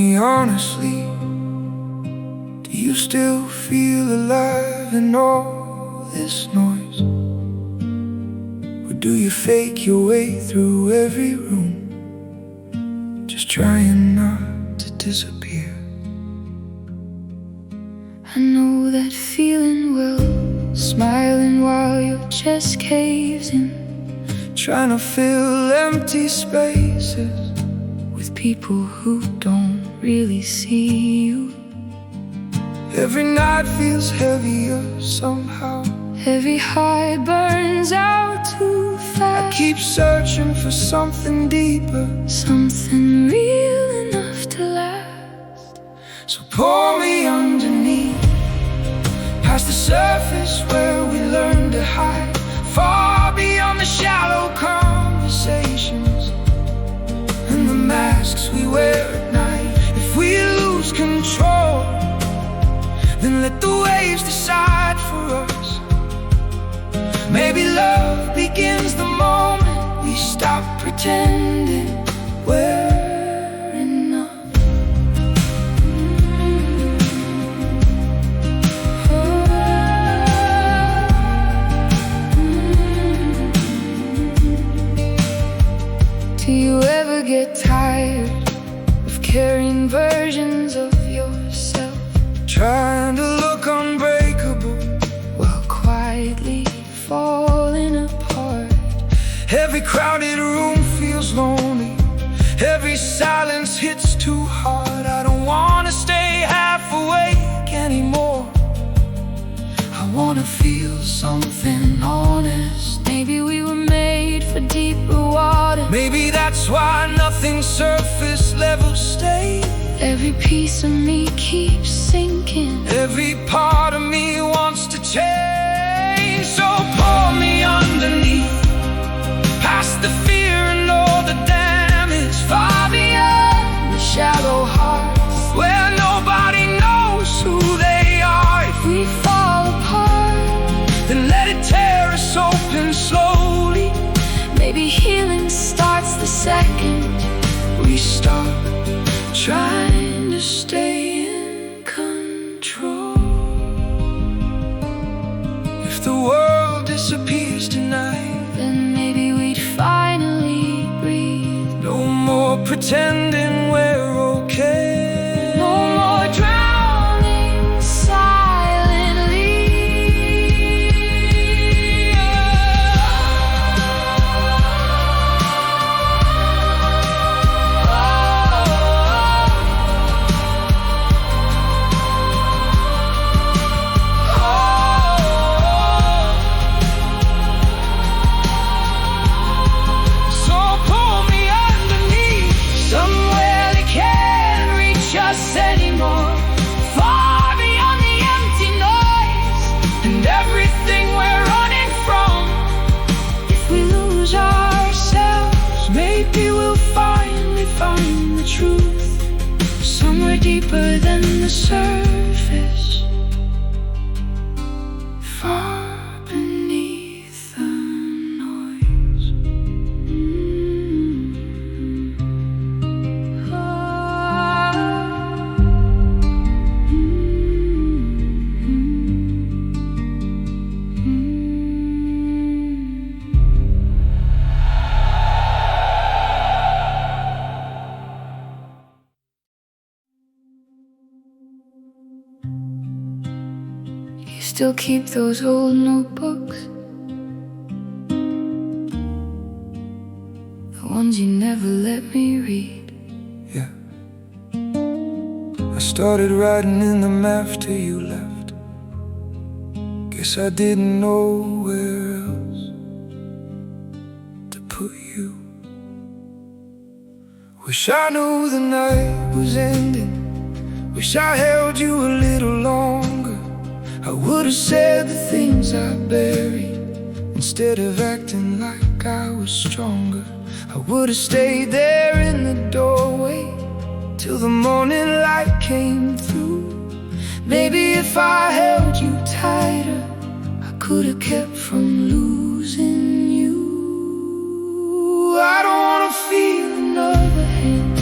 me honestly, do you still feel alive in all this noise? Or do you fake your way through every room, just trying not to disappear? I know that feeling well, smiling while your chest caves in, trying to fill empty spaces with people who don't really see you. Every night feels heavier somehow. Every high burns out too fast. I keep searching for something deeper, something real enough to last. So pull me underneath, past the surface where we learn to hide, far beyond the shallow conversations and the masks we wear at night. If we lose control, then let the waves decide for us. Maybe love begins the moment we stop pretending we're enough. Do you ever get tired of carrying versions of yourself, trying to look unbreakable while quietly falling apart? Every crowded room feels lonely, every silence hits too hard. I don't wanna stay half awake anymore. I wanna feel something honest. Maybe we were made for deeper water. Maybe that's why nothing surface level stays. Every piece of me keeps sinking. Every part of me wants to change. So pull me underneath, past the fear and all the damage, far beyond the shallow hearts where nobody knows who they are. If we fall apart, then let it tear us open slowly. Maybe healing starts the second we stop trying to stay in control. If the world disappears tonight, then maybe we'd finally breathe. No more pretending we're okay. No more drowning silently. Find the truth somewhere deeper than the surface, far beneath the noise. Still keep those old notebooks, the ones you never let me read. Yeah, I started writing in them after you left. Guess I didn't know where else to put you. Wish I knew the night was ending. Wish I held you a little longer. I would've said the things I buried instead of acting like I was stronger. I would've stayed there in the doorway till the morning light came through. Maybe if I held you tighter, I could've kept from losing you. I don't wanna feel another hand,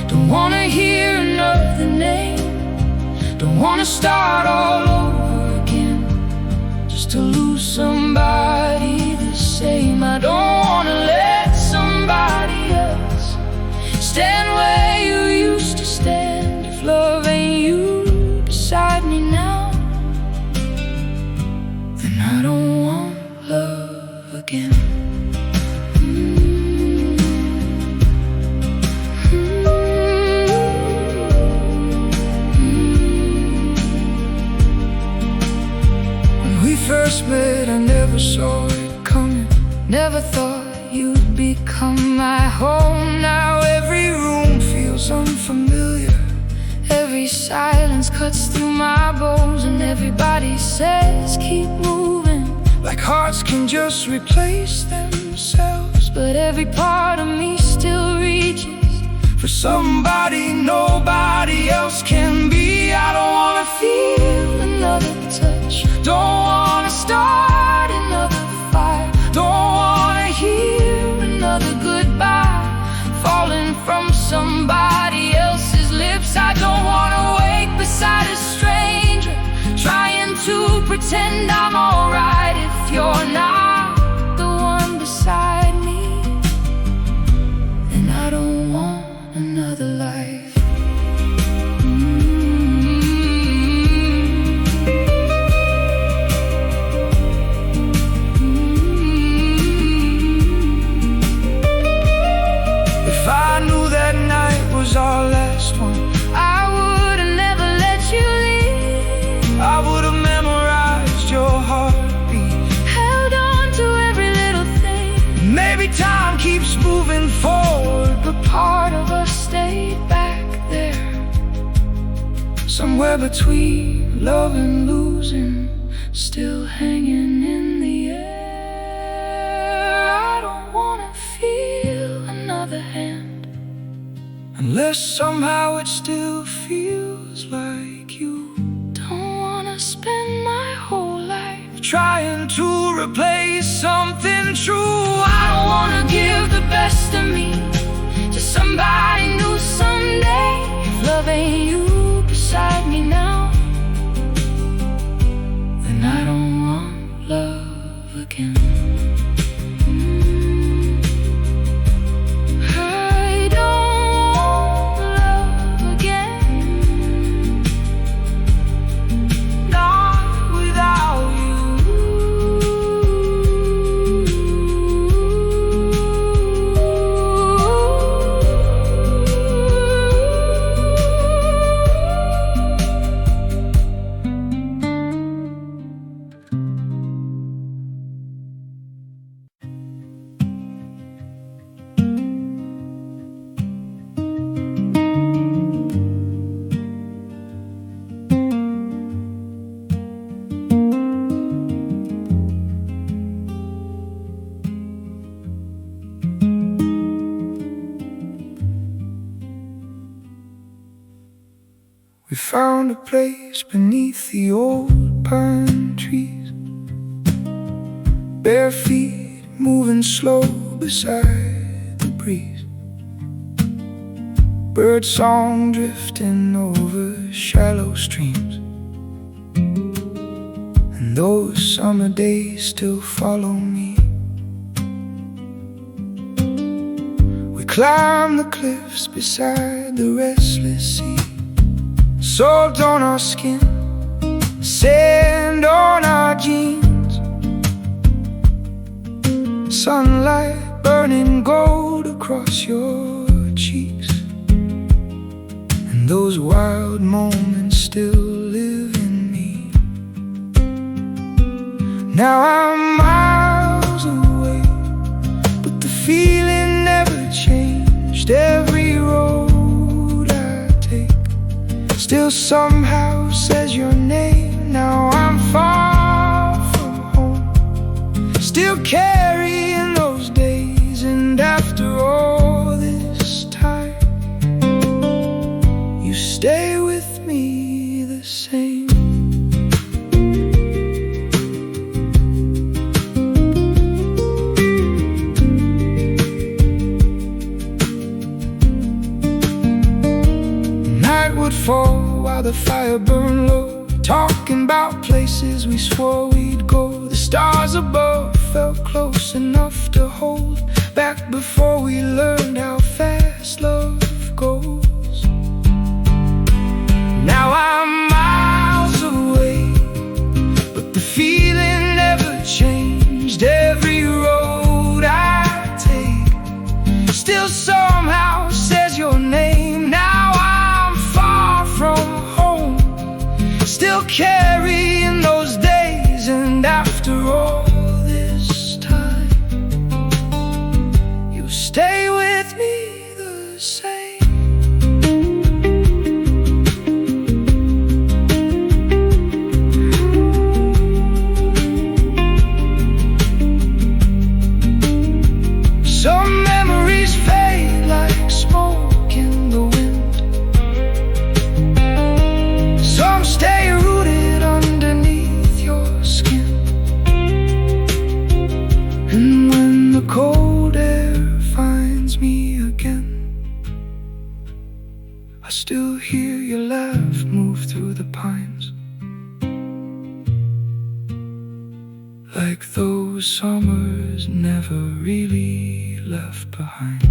don't Don't wanna hear another name. Don't wanna start all over again, just to lose somebody the same. I don't wanna let somebody else stand where you used to stand. If love ain't you beside me now, then I don't want love again. First met, I never saw it coming. Never thought you'd become my home. Now every room feels unfamiliar. Every silence cuts through my bones, and everybody says keep moving, like hearts can just replace themselves. but every part of me still reaches for somebody nobody else can be. I don't wanna feel another touch, don't wanna start another fire, don't wanna hear another goodbye falling from somebody else's lips. I don't wanna wake beside a stranger, trying to pretend I'm alright if you're not the one beside me. And I don't want another life. Our last one, I would've never let you leave. I would've memorized your heartbeat, held on to every little thing. Maybe time keeps moving forward, but part of us stayed back there, somewhere between love and losing, still hanging in the air. I don't wanna feel another hand, unless somehow it still feels like you. Don't wanna spend my whole life trying to replace something true. I don't wanna give the best of me to somebody new someday. If love ain't you beside me now, then I don't want love again. We found a place beneath the old pine trees, bare feet moving slow beside the breeze, bird song drifting over shallow streams, and those summer days still follow me. We climb the cliffs beside the restless sea, salt on our skin, sand on our jeans, sunlight burning gold across your cheeks, and those wild moments still live in me. Now I'm miles away, but the feeling never changed. Every road I take still somehow says your name. Now I'm far from home, still carrying those days, and after all this time, you stay with me the same. would fall while the fire burned low, talking about places we swore we'd go. The stars above felt close enough to hold back before we learned how fast love goes. Now I'm miles away, but the feeling never changed. Every road I take still somehow says your name. Now I'm far from home, still carrying those days. And after all this time, you stay with me the same. Some memories fade like smoke in the wind. Some stay rooted underneath your skin. And when the cold air finds me again, I still hear your laugh move through the pines, like those summers never really left behind.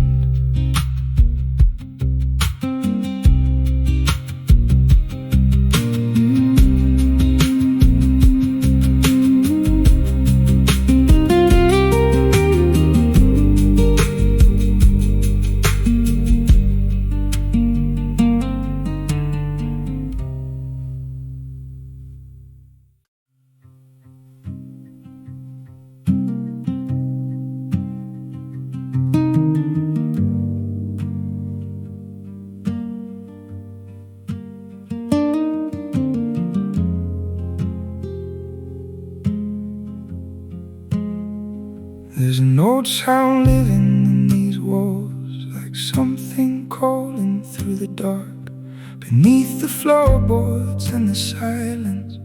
There's an old sound living in these walls, like something calling through the dark, beneath the floorboards and the silence,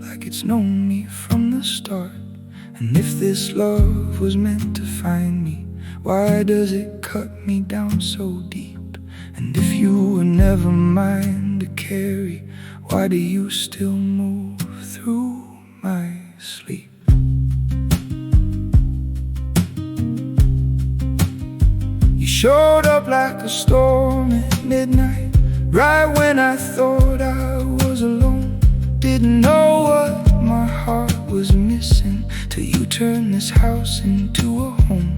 like it's known me from the start. And if this love was meant to find me, why does it cut me down so deep? And if you were never mine to carry, why do you still move through my sleep? You showed up like a storm at midnight, right when I thought I was alone. Didn't know what my heart was missing till you turned this house into a home.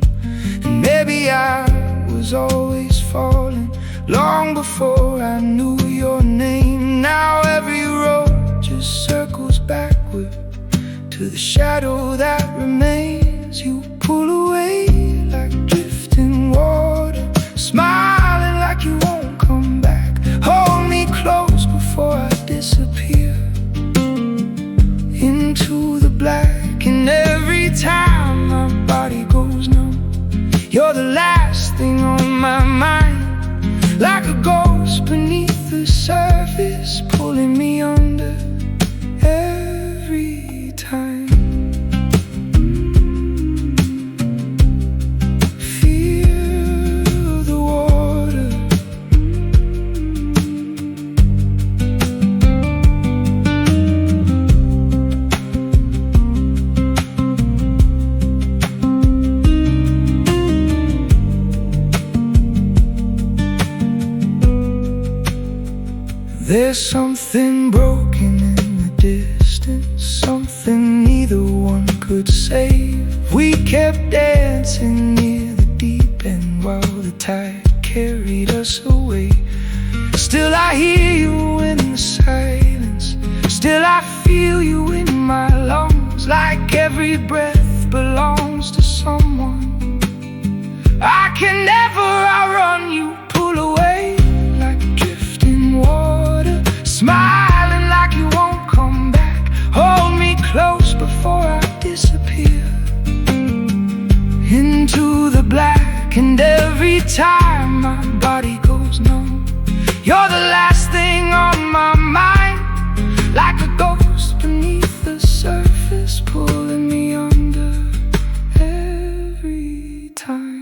And maybe I was always falling long before I knew your name. Now every road just circles backward to the shadow that remains. You pull away like drifting water, smiling like you won't come back. Hold me close before I disappear into the black. And every time my body goes numb, you're the last thing on my mind, like a ghost beneath the surface, pulling me under every time. Feel the water. There's something broken in the distance, something neither one could save. We kept dancing near the deep end while the tide carried us away. Still I hear you in the silence, still I feel you in my lungs, like every breath belongs to someone. I can never outrun you, pull away like drifting water, smiling like you won't come back. Hold me close before I disappear into the black. And every time my body goes numb, you're the last thing on my mind, like a ghost beneath the surface, pulling me under every time.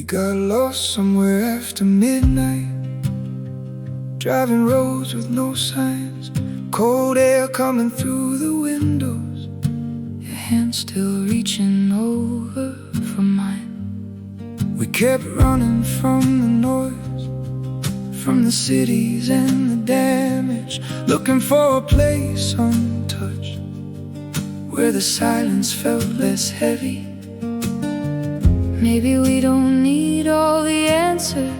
got lost somewhere after midnight, driving roads with no signs, cold air coming through the windows, your hand still reaching over for mine. We kept running from the noise, from the cities and the damage, looking for a place untouched, where the silence felt less heavy. Maybe we don't need all the answers.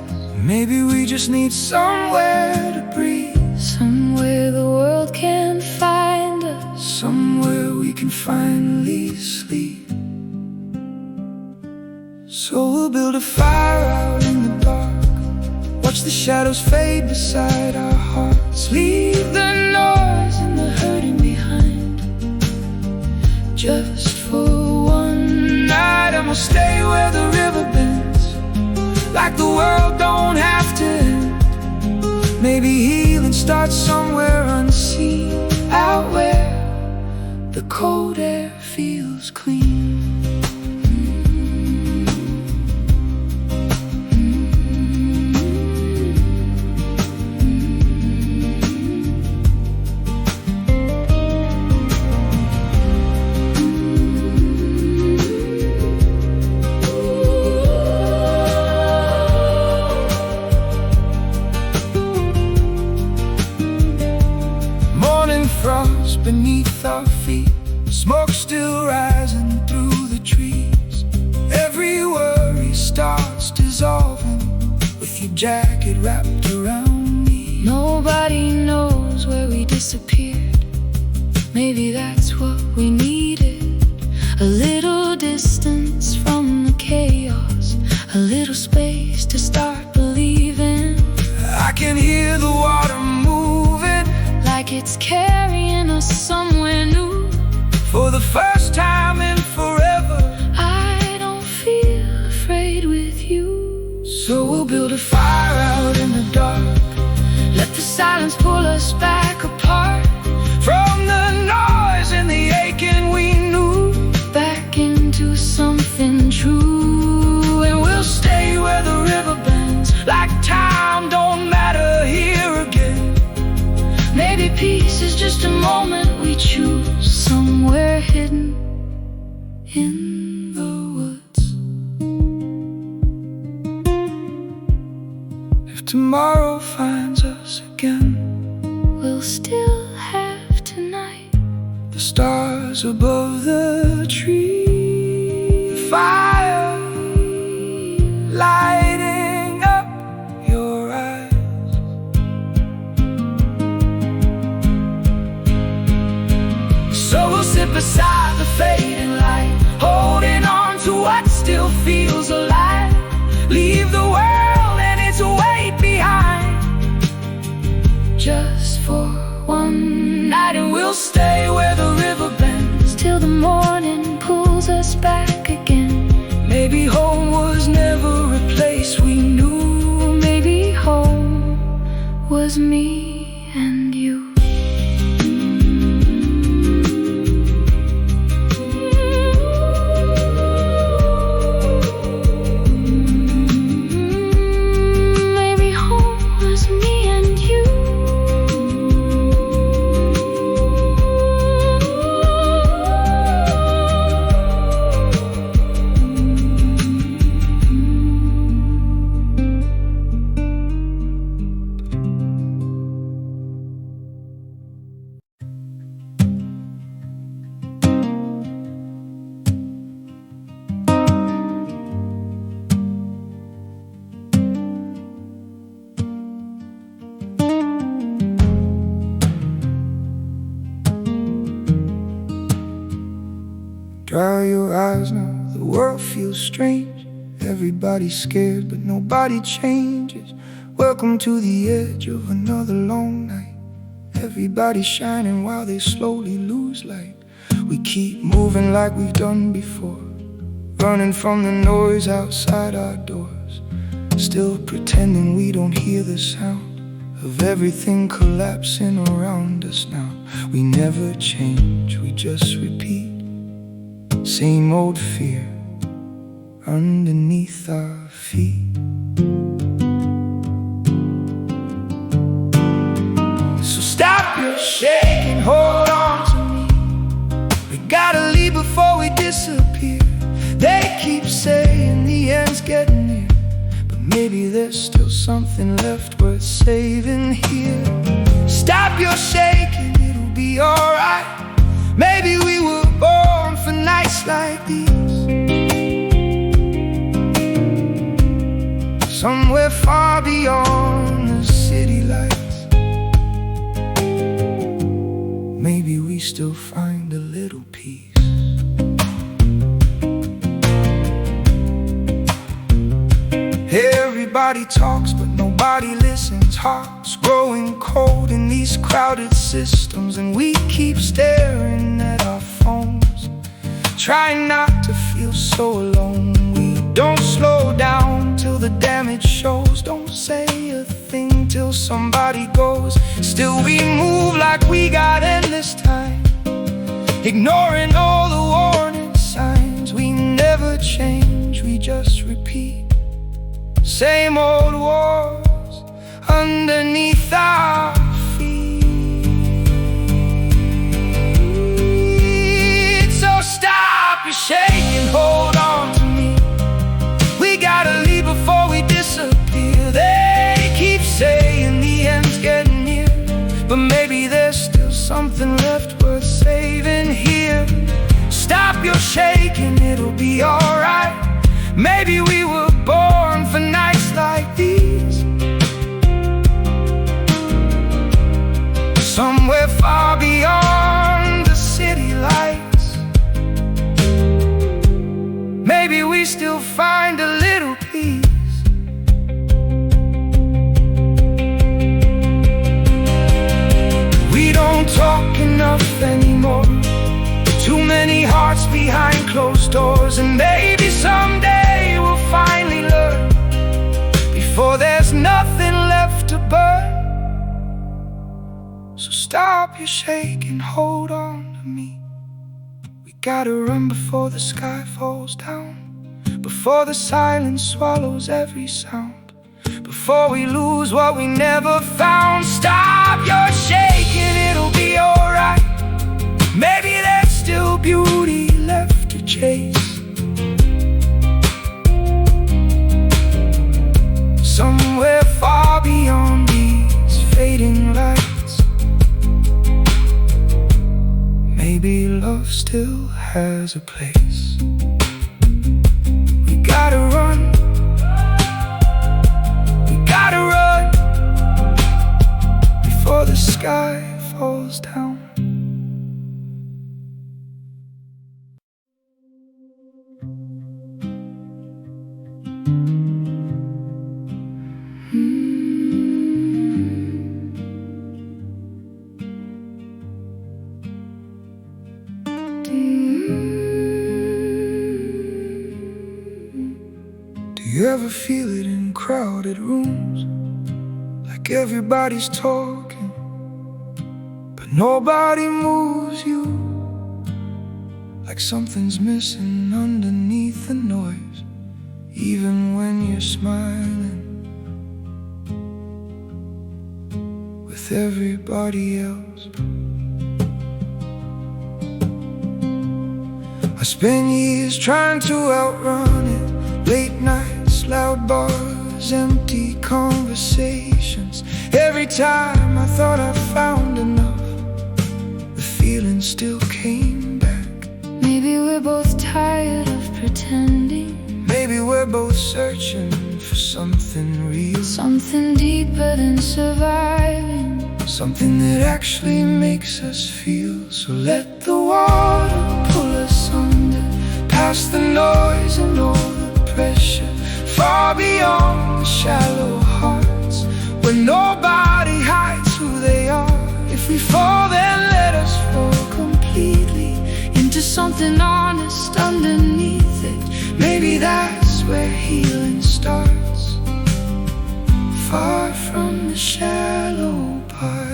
Maybe we just need somewhere to breathe, Somewhere the world can find us, somewhere we can finally sleep. So we'll build a fire out in the dark, watch the shadows fade beside our hearts, leave the noise and the hurting behind, just for one night. And we'll stay where the river bends, like the world don't have to end. Maybe healing starts somewhere unseen, out where the cold air feels clean. Frost beneath our feet, smoke still rising through the trees. Every worry starts dissolving with your jacket wrapped around me. Nobody knows where we disappeared. Maybe that's what we needed. A little distance from the chaos, a little space to start believing. I can hear the water moving, like it's carrying us somewhere new. For the first time in forever, I don't feel afraid with you. so we'll build a fire out in the dark, Let the silence pull us back apart, from the noise and the aching we knew, back into something true. and we'll stay where the river bends, like time don't matter here again. Maybe peace is just a moment we choose, somewhere hidden in the woods. If tomorrow finds us again, We'll still have tonight. the stars above the tree, fire lighting up your eyes. So we'll sit beside the fading light, holding on to what still feels alive. Leave the world and its weight behind, Just for one night, and we'll stay where the river bends, till the morning pulls us back again. maybe home was never a place we knew. Maybe home was me and you. Maybe home was me and you. Dry your eyes now, the world feels strange. Everybody's scared, but nobody changes. Welcome to the edge of another long night. Everybody's shining while they slowly lose light. We keep moving like we've done before, running from the noise outside our doors, still pretending we don't hear the sound of everything collapsing around us now. We never change, we just repeat. Same old fear, underneath our feet. So stop your shaking, hold on to me. We gotta leave before we disappear. They keep saying the end's getting near, but maybe there's still something left worth saving here. Stop your shaking, it'll be alright. Maybe we were born for nights like these. Somewhere far beyond the city lights. Maybe we still find a little peace. Everybody talks, but nobody listens. Hearts growing cold in these crowded systems, and we keep staring at our phones, trying not to feel so alone. We don't slow down till the damage shows. Don't say a thing till somebody goes. Still we move like we got endless time, ignoring all the warning signs. We never change, we just repeat. Same old wars underneath our feet. So stop your shaking, hold on to me. We gotta leave before we disappear. They keep saying the end's getting near, but maybe there's still something left worth saving here. Stop your shaking, it'll be alright. Maybe we were born for nights like these. Somewhere far beyond the city lights. Maybe we still find a little peace. We don't talk enough anymore. Too many hearts behind closed doors, and maybe someday we'll finally learn before there's nothing left to burn. So stop your shaking, hold on to me. We gotta run before the sky falls down, before the silence swallows every sound, before we lose what we never found. Stop your shaking, it'll be alright. Maybe there's still beauty left to chase. Somewhere far beyond these fading lights. Maybe love still has a place. We gotta run. We gotta run before the sky falls down. Do you ever feel it in crowded rooms? Like everybody's talking, but nobody moves you. Like something's missing underneath the noise, even when you're smiling with everybody else. I spent years trying to outrun it. Late nights, loud bars, empty conversations. Every time I thought I found enough, the feeling still came back. Maybe we're both tired of pretending. Maybe we're both searching for something real, something deeper than surviving, something that actually makes us feel. So let the water pull us under, past the noise and all the pressure, far beyond the shallow hearts, where nobody hides who they are. If we fall, then let us fall completely into something honest underneath it. Maybe that's where healing starts, far from the shallow parts.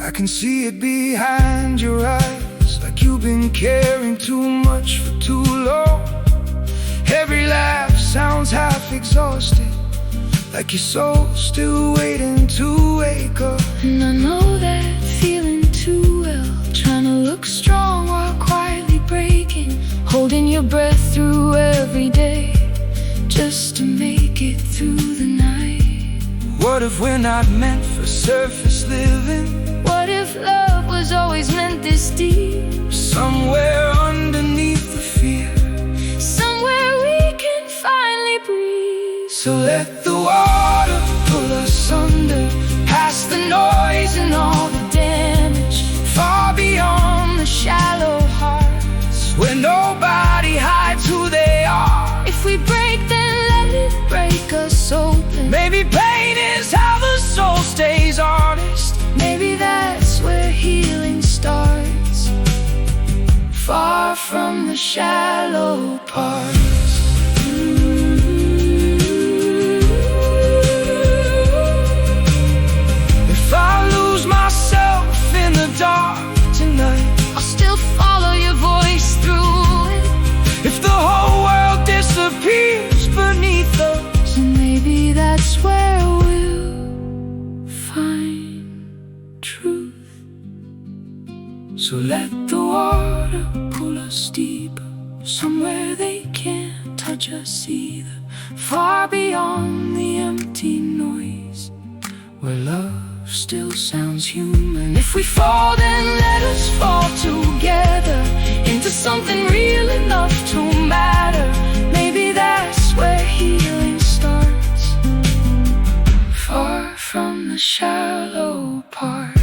I can see it behind your eyes, like you've been caring too much for too long. Every laugh sounds half exhausted, like your soul's still waiting to wake up. And I know that feeling too well, trying to look strong while quietly breaking, holding your breath through every day, just to make it through the night. What if we're not meant for surface living? What if love was always meant this deep? Somewhere underneath the fear, somewhere we can finally breathe. so let the water pull us under, past the noise and all the damage, far beyond the shallow hearts, where nobody hides who they are. If we break, then let it break us open. Maybe pain is how the soul stays honest. Maybe that's where healing starts, far from the shallow parts. If I lose myself in the dark tonight, I'll still follow your voice through it. if the whole world disappears beneath us, And maybe that's where we'll find truth. so let The water pull us deeper, somewhere they can't touch us either, far beyond the empty noise, where love still sounds human. If we fall, then let us fall together into something real enough to matter. Maybe that's where healing starts, far from the shallow part.